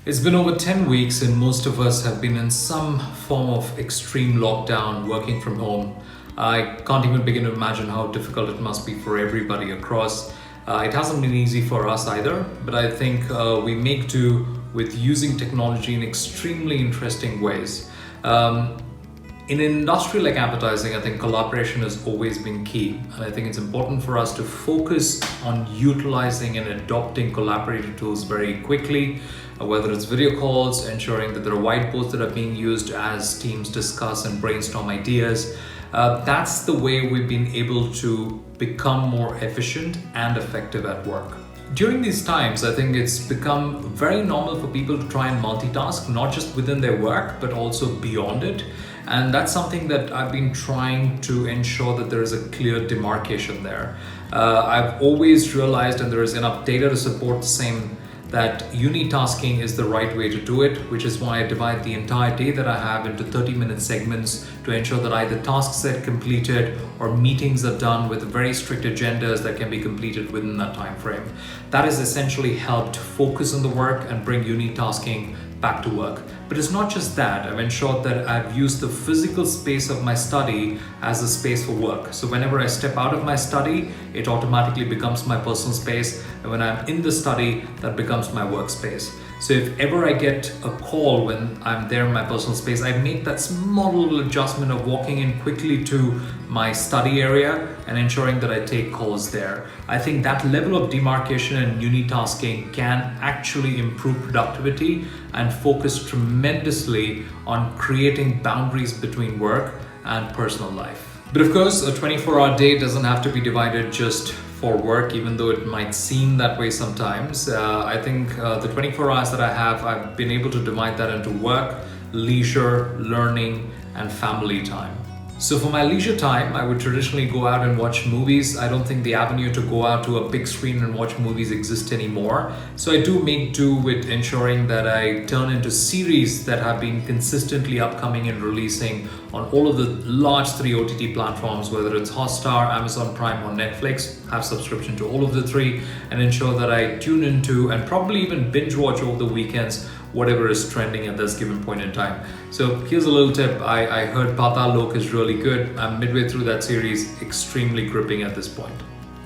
It's been over 10 weeks and most of us have been in some form of extreme lockdown, working from home. I can't even begin to imagine how difficult it must be for everybody across. It hasn't been easy for us either, but I think we make do with using technology in extremely interesting ways. In an industry like advertising, I think collaboration has always been key. And I think it's important for us to focus on utilizing and adopting collaborative tools very quickly, whether it's video calls, ensuring that there are whiteboards that are being used as teams discuss and brainstorm ideas. That's the way we've been able to become more efficient and effective at work. During these times, I think it's become very normal for people to try and multitask, not just within their work, but also beyond it. And that's something that I've been trying to ensure that there is a clear demarcation there. I've always realized, and there is enough data to support the same, that unitasking is the right way to do it, which is why I divide the entire day that I have into 30-minute segments to ensure that either tasks are completed or meetings are done with very strict agendas that can be completed within that time frame. That has essentially helped focus on the work and bring unitasking back to work. But it's not just that. I've ensured that I've used the physical space of my study as a space for work. So whenever I step out of my study, it automatically becomes my personal space. And when I'm in the study, that becomes my workspace. So if ever I get a call when I'm there in my personal space, I make that small little adjustment of walking in quickly to my study area and ensuring that I take calls there. I think that level of demarcation and unitasking can actually improve productivity and focus tremendously on creating boundaries between work and personal life. But of course, a 24-hour day doesn't have to be divided just for work, even though it might seem that way sometimes. I think the 24 hours that I have, I've been able to divide that into work, leisure, learning, and family time. So for my leisure time, I would traditionally go out and watch movies. I don't think the avenue to go out to a big screen and watch movies exists anymore. So I do make do with ensuring that I turn into series that have been consistently upcoming and releasing on all of the large 3 OTT platforms, whether it's Hotstar, Amazon Prime, or Netflix. Have subscription to all of the 3 and ensure that I tune into and probably even binge watch over the weekends whatever is trending at this given point in time. So here's a little tip. I heard Patal Lok is really good. I'm midway through that series, extremely gripping at this point.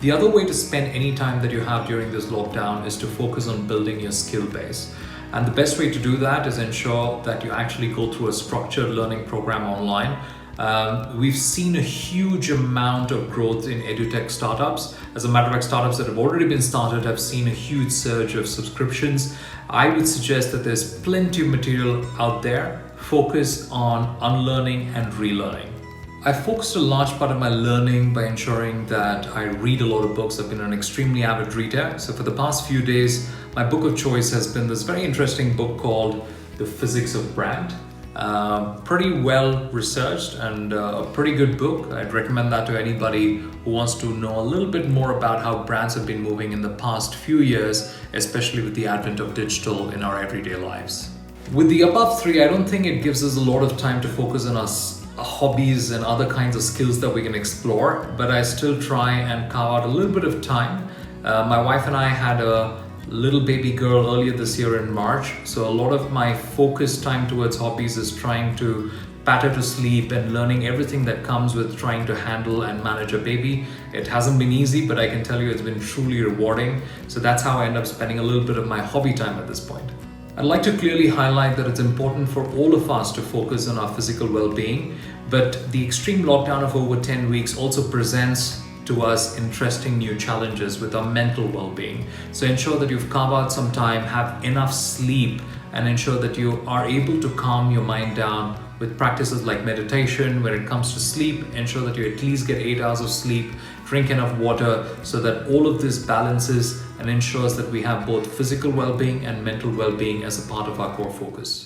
The other way to spend any time that you have during this lockdown is to focus on building your skill base. And the best way to do that is ensure that you actually go through a structured learning program online. We've seen a huge amount of growth in edutech startups. As a matter of fact, startups that have already been started have seen a huge surge of subscriptions. I would suggest that there's plenty of material out there. Focus on unlearning and relearning. I focused a large part of my learning by ensuring that I read a lot of books. I've been an extremely avid reader. So for the past few days, my book of choice has been this very interesting book called The Physics of Brand. Pretty well researched and a pretty good book. I'd recommend that to anybody who wants to know a little bit more about how brands have been moving in the past few years, especially with the advent of digital in our everyday lives. With the above 3, I don't think it gives us a lot of time to focus on us hobbies and other kinds of skills that we can explore, but I still try and carve out a little bit of time. My wife and I had a little baby girl earlier this year in March, so a lot of my focus time towards hobbies is trying to pat her to sleep and learning everything that comes with trying to handle and manage a baby. It hasn't been easy, but I can tell you it's been truly rewarding. So that's how I end up spending a little bit of my hobby time at this point. I'd like to clearly highlight that it's important for all of us to focus on our physical well-being, but the extreme lockdown of over 10 weeks also presents to us interesting new challenges with our mental well-being. So ensure that you've carved out some time, have enough sleep, and ensure that you are able to calm your mind down with practices like meditation. When it comes to sleep, ensure that you at least get 8 hours of sleep, drink enough water, so that all of this balances and ensures that we have both physical well-being and mental well-being as a part of our core focus.